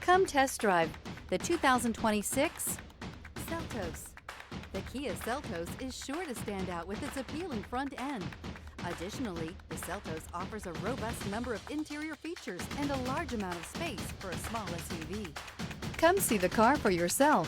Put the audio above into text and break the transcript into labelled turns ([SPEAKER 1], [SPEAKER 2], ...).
[SPEAKER 1] Come test drive the 2026 Seltos. The Kia Seltos is sure to stand out with its appealing front end. Additionally, the Seltos offers a robust number of interior features and a large amount of space for a small SUV. Come see the car for yourself.